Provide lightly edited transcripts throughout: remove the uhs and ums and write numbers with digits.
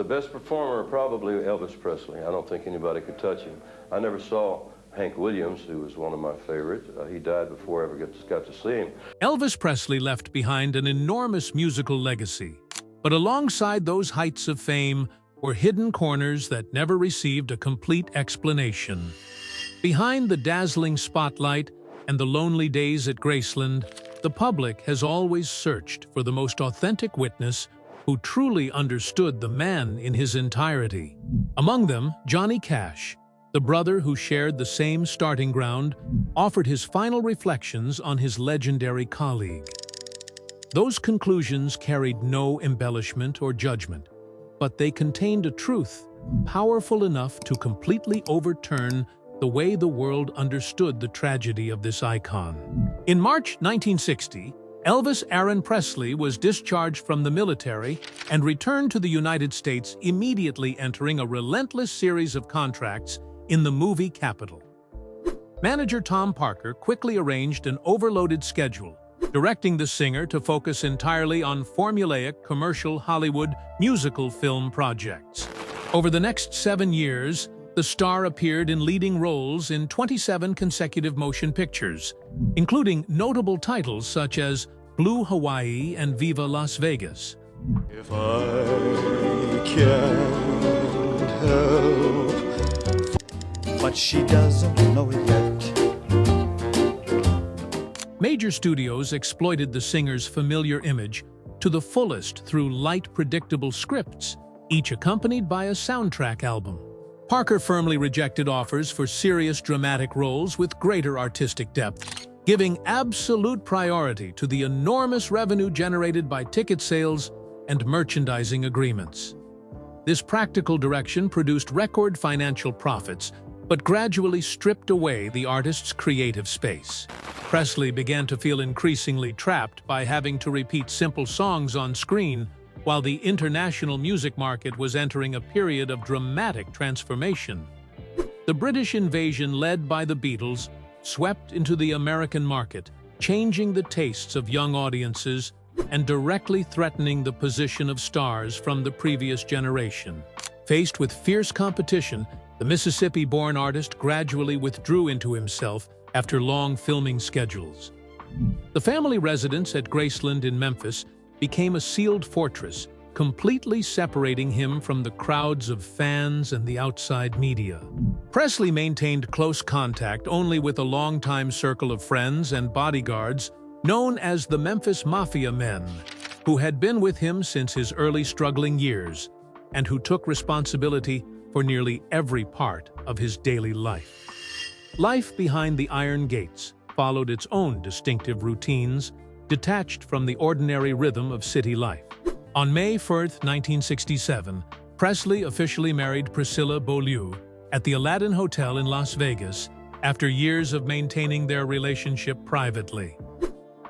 The best performer, probably Elvis Presley. I don't think anybody could touch him. I never saw Hank Williams, who was one of my favorites. He died before I ever got to see him. Elvis Presley left behind an enormous musical legacy. But alongside those heights of fame were hidden corners that never received a complete explanation. Behind the dazzling spotlight and the lonely days at Graceland, the public has always searched for the most authentic witness who truly understood the man in his entirety. Among them, Johnny Cash, the brother who shared the same starting ground, offered his final reflections on his legendary colleague. Those conclusions carried no embellishment or judgment, but they contained a truth powerful enough to completely overturn the way the world understood the tragedy of this icon. In March 1960, Elvis Aaron Presley was discharged from the military and returned to the United States, immediately entering a relentless series of contracts in the movie capital. Manager Tom Parker quickly arranged an overloaded schedule, directing the singer to focus entirely on formulaic commercial Hollywood musical film projects. Over the next 7 years, the star appeared in leading roles in 27 consecutive motion pictures, including notable titles such as Blue Hawaii and Viva Las Vegas. If I can't help, but she doesn't know it yet. Major studios exploited the singer's familiar image to the fullest through light, predictable scripts, each accompanied by a soundtrack album. Parker firmly rejected offers for serious dramatic roles with greater artistic depth, giving absolute priority to the enormous revenue generated by ticket sales and merchandising agreements. This practical direction produced record financial profits, but gradually stripped away the artist's creative space. Presley began to feel increasingly trapped by having to repeat simple songs on screen, while the international music market was entering a period of dramatic transformation. The British invasion led by the Beatles swept into the American market, changing the tastes of young audiences and directly threatening the position of stars from the previous generation. Faced with fierce competition, the Mississippi-born artist gradually withdrew into himself after long filming schedules. The family residence at Graceland in Memphis became a sealed fortress, completely separating him from the crowds of fans and the outside media. Presley maintained close contact only with a longtime circle of friends and bodyguards known as the Memphis Mafia Men, who had been with him since his early struggling years and who took responsibility for nearly every part of his daily life. Life behind the iron gates followed its own distinctive routines, detached from the ordinary rhythm of city life. On May 4th, 1967, Presley officially married Priscilla Beaulieu at the Aladdin Hotel in Las Vegas after years of maintaining their relationship privately.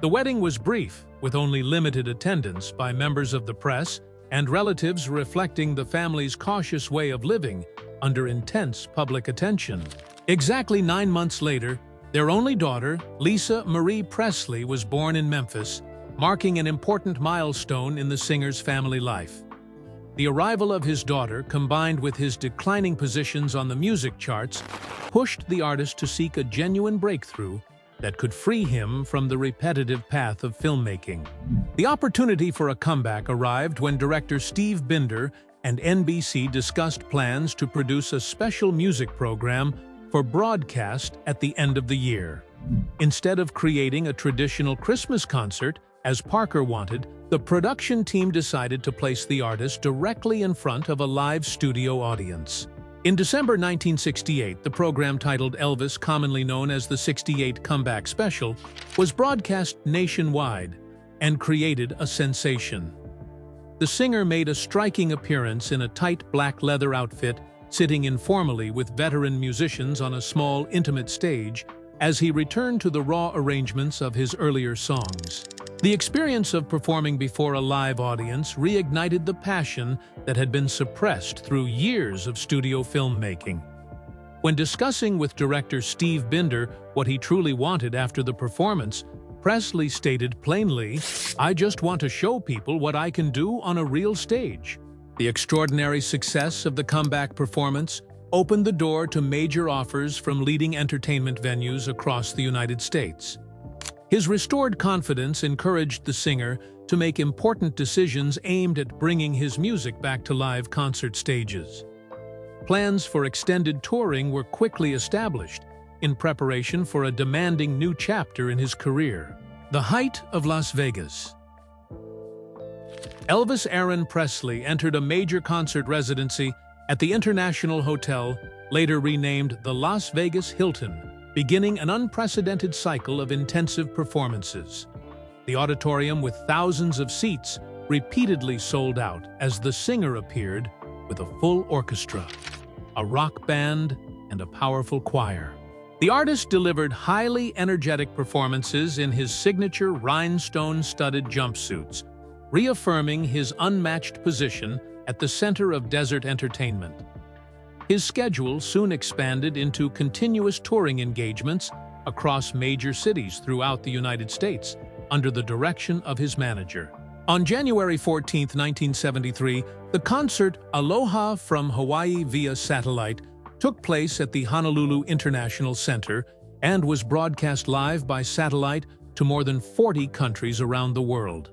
The wedding was brief, with only limited attendance by members of the press and relatives, reflecting the family's cautious way of living under intense public attention. Exactly 9 months later, their only daughter, Lisa Marie Presley, was born in Memphis, marking an important milestone in the singer's family life. The arrival of his daughter, combined with his declining positions on the music charts, pushed the artist to seek a genuine breakthrough that could free him from the repetitive path of filmmaking. The opportunity for a comeback arrived when director Steve Binder and NBC discussed plans to produce a special music program for broadcast at the end of the year. Instead of creating a traditional Christmas concert, as Parker wanted, the production team decided to place the artist directly in front of a live studio audience. In December 1968, the program, titled Elvis, commonly known as the '68 Comeback Special, was broadcast nationwide and created a sensation. The singer made a striking appearance in a tight black leather outfit, sitting informally with veteran musicians on a small, intimate stage as he returned to the raw arrangements of his earlier songs. The experience of performing before a live audience reignited the passion that had been suppressed through years of studio filmmaking. When discussing with director Steve Binder what he truly wanted after the performance, Presley stated plainly, "I just want to show people what I can do on a real stage." The extraordinary success of the comeback performance opened the door to major offers from leading entertainment venues across the United States. His restored confidence encouraged the singer to make important decisions aimed at bringing his music back to live concert stages. Plans for extended touring were quickly established in preparation for a demanding new chapter in his career. The height of Las Vegas. Elvis Aaron Presley entered a major concert residency at the International Hotel, later renamed the Las Vegas Hilton, beginning an unprecedented cycle of intensive performances. The auditorium, with thousands of seats, repeatedly sold out as the singer appeared with a full orchestra, a rock band, and a powerful choir. The artist delivered highly energetic performances in his signature rhinestone-studded jumpsuits, reaffirming his unmatched position at the center of desert entertainment. His schedule soon expanded into continuous touring engagements across major cities throughout the United States, under the direction of his manager. On January 14, 1973, the concert Aloha from Hawaii via satellite took place at the Honolulu International Center and was broadcast live by satellite to more than 40 countries around the world.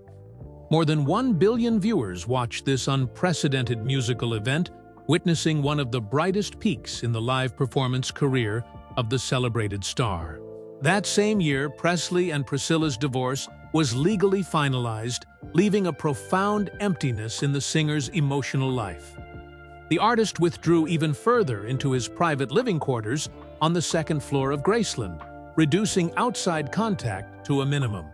More than 1 billion viewers watched this unprecedented musical event, witnessing one of the brightest peaks in the live performance career of the celebrated star. That same year, Presley and Priscilla's divorce was legally finalized, leaving a profound emptiness in the singer's emotional life. The artist withdrew even further into his private living quarters on the second floor of Graceland, reducing outside contact to a minimum.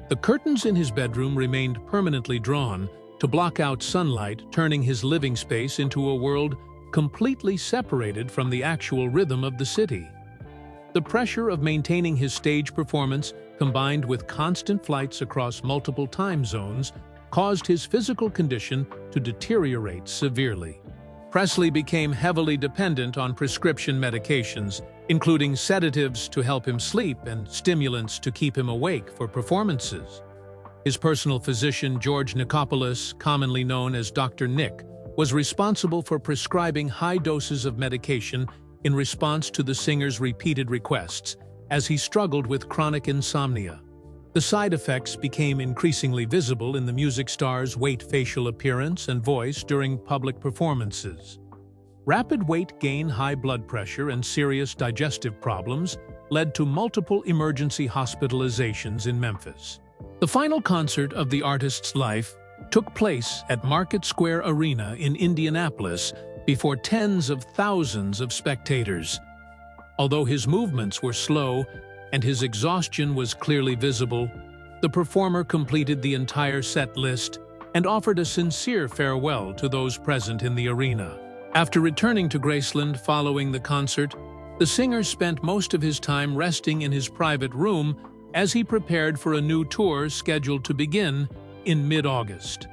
The curtains in his bedroom remained permanently drawn to block out sunlight, turning his living space into a world completely separated from the actual rhythm of the city. The pressure of maintaining his stage performance, combined with constant flights across multiple time zones, caused his physical condition to deteriorate severely. Presley became heavily dependent on prescription medications, including sedatives to help him sleep and stimulants to keep him awake for performances. His personal physician, George Nikopoulos, commonly known as Dr. Nick, was responsible for prescribing high doses of medication in response to the singer's repeated requests, as he struggled with chronic insomnia. The side effects became increasingly visible in the music star's weight, facial appearance, and voice during public performances. Rapid weight gain, high blood pressure, and serious digestive problems led to multiple emergency hospitalizations in Memphis. The final concert of the artist's life took place at Market Square Arena in Indianapolis before tens of thousands of spectators. Although his movements were slow and his exhaustion was clearly visible, the performer completed the entire set list and offered a sincere farewell to those present in the arena. After returning to Graceland following the concert, the singer spent most of his time resting in his private room as he prepared for a new tour scheduled to begin in mid-August.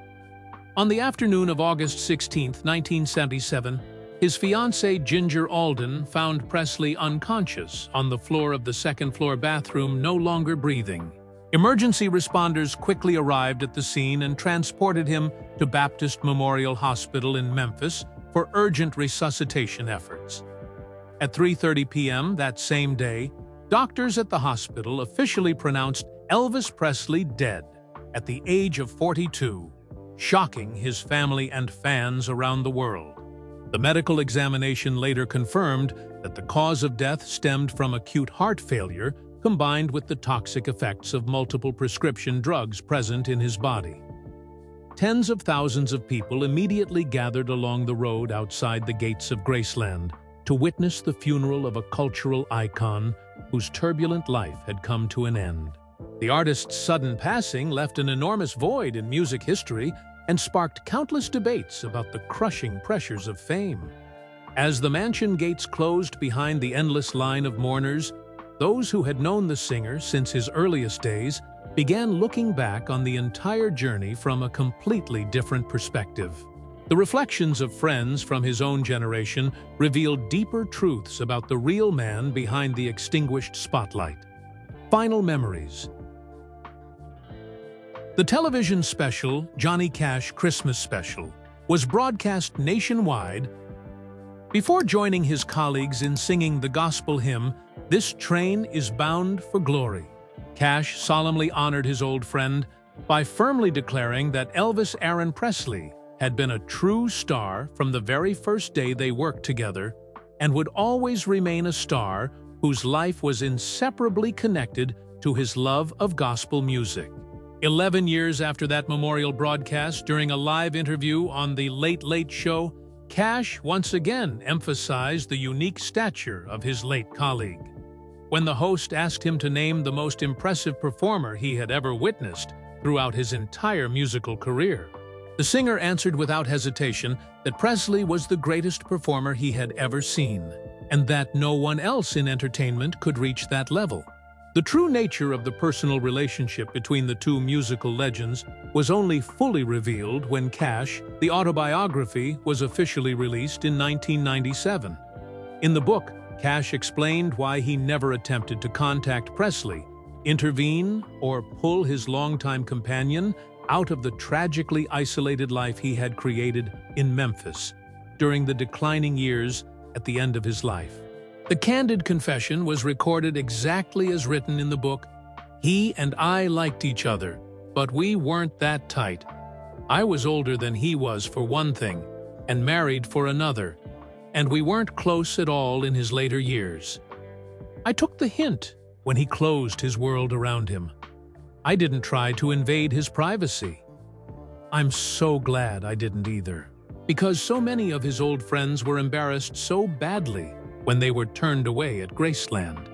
On the afternoon of August 16, 1977, his fiancée Ginger Alden found Presley unconscious on the floor of the second-floor bathroom, no longer breathing. Emergency responders quickly arrived at the scene and transported him to Baptist Memorial Hospital in Memphis for urgent resuscitation efforts. At 3:30 p.m. that same day, doctors at the hospital officially pronounced Elvis Presley dead at the age of 42, shocking his family and fans around the world. The medical examination later confirmed that the cause of death stemmed from acute heart failure combined with the toxic effects of multiple prescription drugs present in his body. Tens of thousands of people immediately gathered along the road outside the gates of Graceland to witness the funeral of a cultural icon whose turbulent life had come to an end. The artist's sudden passing left an enormous void in music history and sparked countless debates about the crushing pressures of fame. As the mansion gates closed behind the endless line of mourners, those who had known the singer since his earliest days began looking back on the entire journey from a completely different perspective. The reflections of friends from his own generation revealed deeper truths about the real man behind the extinguished spotlight. Final memories. The television special, Johnny Cash Christmas Special, was broadcast nationwide. Before joining his colleagues in singing the gospel hymn, "This Train is Bound for Glory," Cash solemnly honored his old friend by firmly declaring that Elvis Aaron Presley had been a true star from the very first day they worked together and would always remain a star whose life was inseparably connected to his love of gospel music. 11 years after that memorial broadcast, during a live interview on The Late Late Show, Cash once again emphasized the unique stature of his late colleague. When the host asked him to name the most impressive performer he had ever witnessed throughout his entire musical career, the singer answered without hesitation that Presley was the greatest performer he had ever seen, and that no one else in entertainment could reach that level. The true nature of the personal relationship between the two musical legends was only fully revealed when Cash, the autobiography, was officially released in 1997. In the book, Cash explained why he never attempted to contact Presley, intervene, or pull his longtime companion out of the tragically isolated life he had created in Memphis during the declining years at the end of his life. The candid confession was recorded exactly as written in the book. "He and I liked each other, but we weren't that tight. I was older than he was for one thing, and married for another, and we weren't close at all in his later years. I took the hint when he closed his world around him. I didn't try to invade his privacy. I'm so glad I didn't either, because so many of his old friends were embarrassed so badly when they were turned away at Graceland."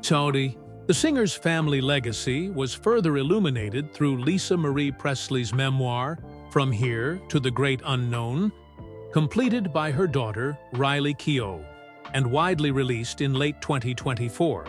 Saudi, the singer's family legacy was further illuminated through Lisa Marie Presley's memoir, From Here to the Great Unknown, completed by her daughter, Riley Keough, and widely released in late 2024.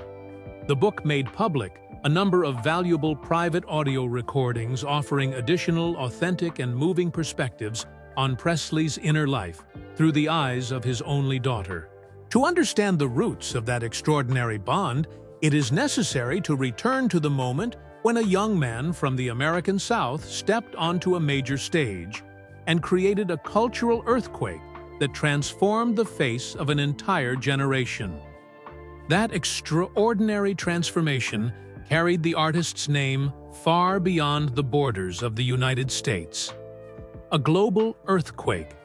The book made public a number of valuable private audio recordings offering additional authentic and moving perspectives on Presley's inner life through the eyes of his only daughter. To understand the roots of that extraordinary bond, it is necessary to return to the moment when a young man from the American South stepped onto a major stage and created a cultural earthquake that transformed the face of an entire generation. That extraordinary transformation carried the artist's name far beyond the borders of the United States. A global earthquake.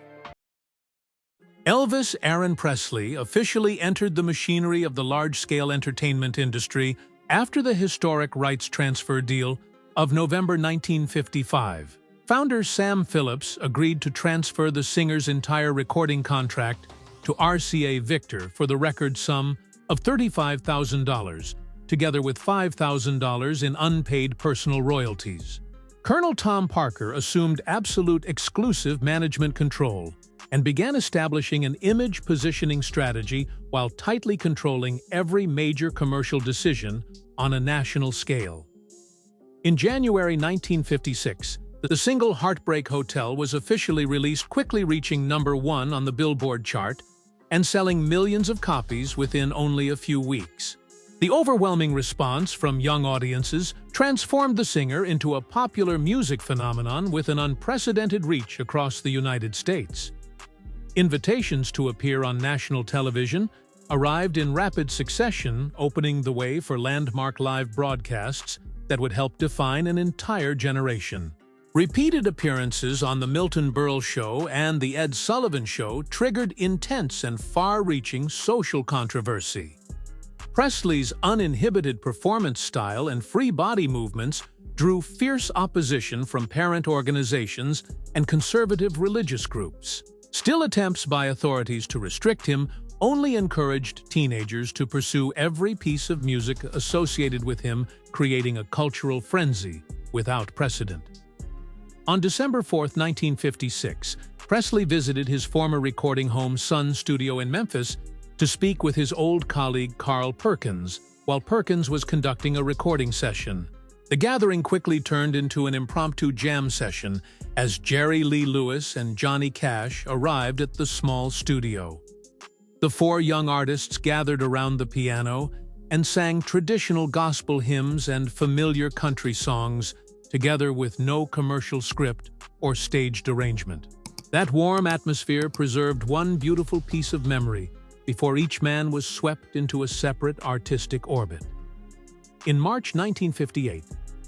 Elvis Aaron Presley officially entered the machinery of the large-scale entertainment industry after the historic rights transfer deal of November 1955. Founder Sam Phillips agreed to transfer the singer's entire recording contract to RCA Victor for the record sum of $35,000, together with $5,000 in unpaid personal royalties. Colonel Tom Parker assumed absolute exclusive management control and began establishing an image positioning strategy while tightly controlling every major commercial decision on a national scale. In January 1956, the single Heartbreak Hotel was officially released, quickly reaching #1 on the Billboard chart and selling millions of copies within only a few weeks. The overwhelming response from young audiences transformed the singer into a popular music phenomenon with an unprecedented reach across the United States. Invitations to appear on national television arrived in rapid succession, opening the way for landmark live broadcasts that would help define an entire generation. Repeated appearances on The Milton Berle Show and The Ed Sullivan Show triggered intense and far-reaching social controversy. Presley's uninhibited performance style and free body movements drew fierce opposition from parent organizations and conservative religious groups. Still, attempts by authorities to restrict him only encouraged teenagers to pursue every piece of music associated with him, creating a cultural frenzy without precedent. On December 4, 1956, Presley visited his former recording home Sun Studio in Memphis to speak with his old colleague Carl Perkins, while Perkins was conducting a recording session. The gathering quickly turned into an impromptu jam session as Jerry Lee Lewis and Johnny Cash arrived at the small studio. The four young artists gathered around the piano and sang traditional gospel hymns and familiar country songs, together with no commercial script or staged arrangement. That warm atmosphere preserved one beautiful piece of memory before each man was swept into a separate artistic orbit. In March 1958,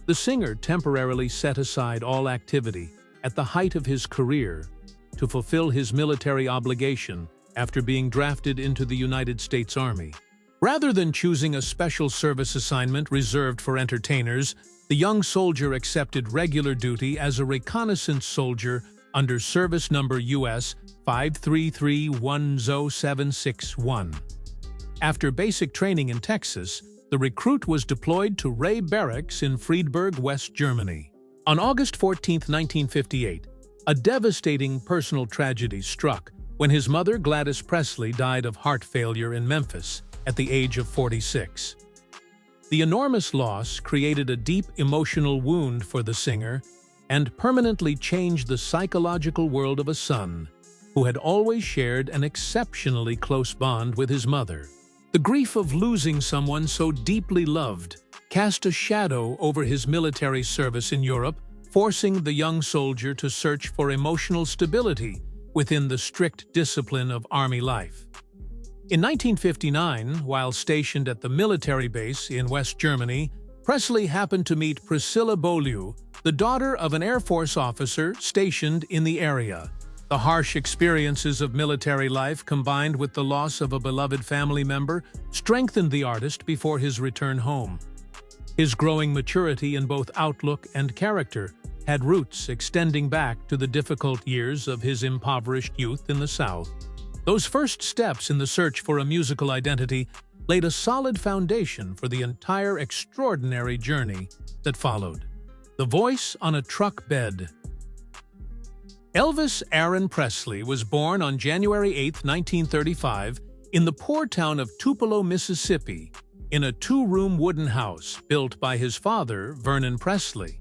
the singer temporarily set aside all activity at the height of his career to fulfill his military obligation after being drafted into the United States Army. Rather than choosing a special service assignment reserved for entertainers, the young soldier accepted regular duty as a reconnaissance soldier under service number US 533107661. After basic training in Texas, the recruit was deployed to Ray Barracks in Friedberg, West Germany. On August 14, 1958, a devastating personal tragedy struck when his mother, Gladys Presley, died of heart failure in Memphis at the age of 46. The enormous loss created a deep emotional wound for the singer and permanently changed the psychological world of a son who had always shared an exceptionally close bond with his mother. The grief of losing someone so deeply loved cast a shadow over his military service in Europe, forcing the young soldier to search for emotional stability within the strict discipline of Army life. In 1959, while stationed at the military base in West Germany, Presley happened to meet Priscilla Beaulieu, the daughter of an Air Force officer stationed in the area. The harsh experiences of military life, combined with the loss of a beloved family member, strengthened the artist before his return home. His growing maturity in both outlook and character had roots extending back to the difficult years of his impoverished youth in the South. Those first steps in the search for a musical identity laid a solid foundation for the entire extraordinary journey that followed. The Voice on a Truck Bed. Elvis Aaron Presley was born on January 8, 1935, in the poor town of Tupelo, Mississippi, in a two-room wooden house built by his father, Vernon Presley.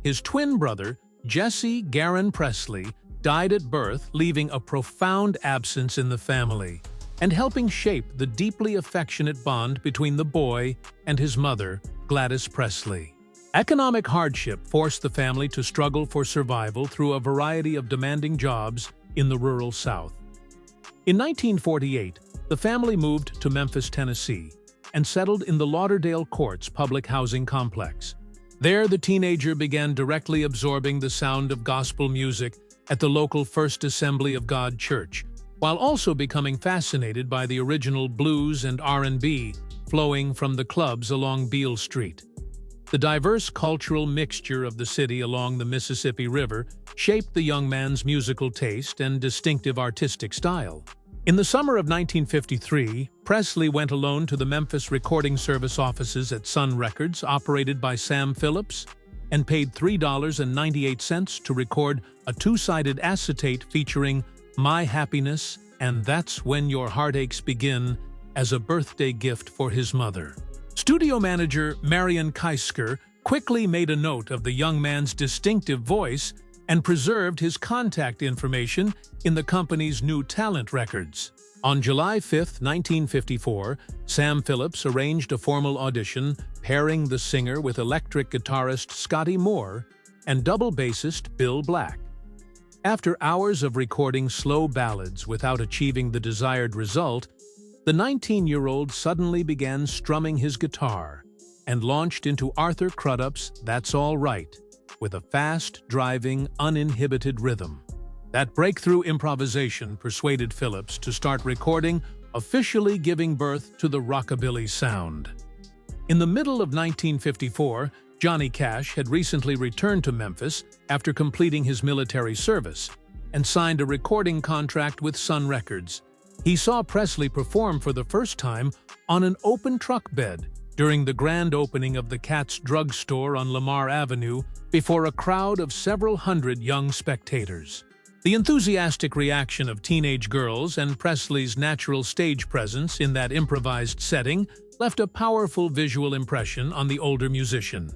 His twin brother, Jesse Garon Presley, died at birth, leaving a profound absence in the family and helping shape the deeply affectionate bond between the boy and his mother, Gladys Presley. Economic hardship forced the family to struggle for survival through a variety of demanding jobs in the rural South. In 1948, the family moved to Memphis, Tennessee, and settled in the Lauderdale Courts public housing complex. There, the teenager began directly absorbing the sound of gospel music at the local First Assembly of God Church, while also becoming fascinated by the original blues and R&B flowing from the clubs along Beale Street. The diverse cultural mixture of the city along the Mississippi River shaped the young man's musical taste and distinctive artistic style. In the summer of 1953, Presley went alone to the Memphis Recording Service offices at Sun Records, operated by Sam Phillips, and paid $3.98 to record a two-sided acetate featuring My Happiness and That's When Your Heartaches Begin as a birthday gift for his mother. Studio manager Marion Keisker quickly made a note of the young man's distinctive voice and preserved his contact information in the company's new talent records. On July 5, 1954, Sam Phillips arranged a formal audition pairing the singer with electric guitarist Scotty Moore and double bassist Bill Black. After hours of recording slow ballads without achieving the desired result, the 19-year-old suddenly began strumming his guitar and launched into Arthur Crudup's That's All Right with a fast, driving, uninhibited rhythm. That breakthrough improvisation persuaded Phillips to start recording, officially giving birth to the rockabilly sound. In the middle of 1954, Johnny Cash had recently returned to Memphis after completing his military service and signed a recording contract with Sun Records. He saw Presley perform for the first time on an open truck bed during the grand opening of the Katz Drug Store on Lamar Avenue before a crowd of several hundred young spectators. The enthusiastic reaction of teenage girls and Presley's natural stage presence in that improvised setting left a powerful visual impression on the older musician.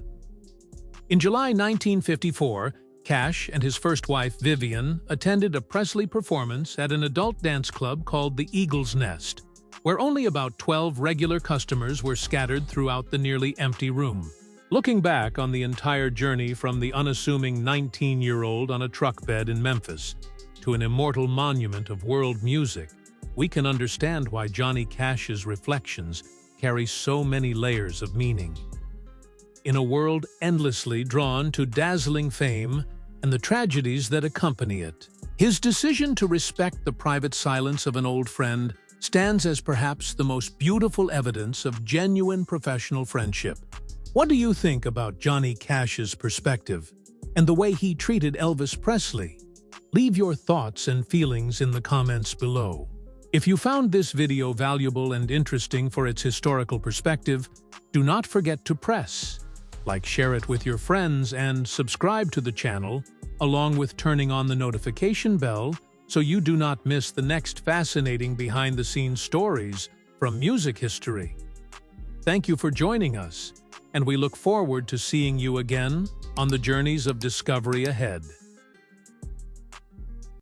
In July 1954, Cash and his first wife, Vivian, attended a Presley performance at an adult dance club called the Eagle's Nest, where only about 12 regular customers were scattered throughout the nearly empty room. Looking back on the entire journey from the unassuming 19-year-old on a truck bed in Memphis to an immortal monument of world music, we can understand why Johnny Cash's reflections carry so many layers of meaning. In a world endlessly drawn to dazzling fame and the tragedies that accompany it, his decision to respect the private silence of an old friend stands as perhaps the most beautiful evidence of genuine professional friendship. What do you think about Johnny Cash's perspective and the way he treated Elvis Presley? Leave your thoughts and feelings in the comments below. If you found this video valuable and interesting for its historical perspective, do not forget to press like, share it with your friends, and subscribe to the channel, along with turning on the notification bell so you do not miss the next fascinating behind-the-scenes stories from music history. Thank you for joining us, and we look forward to seeing you again on the journeys of discovery ahead.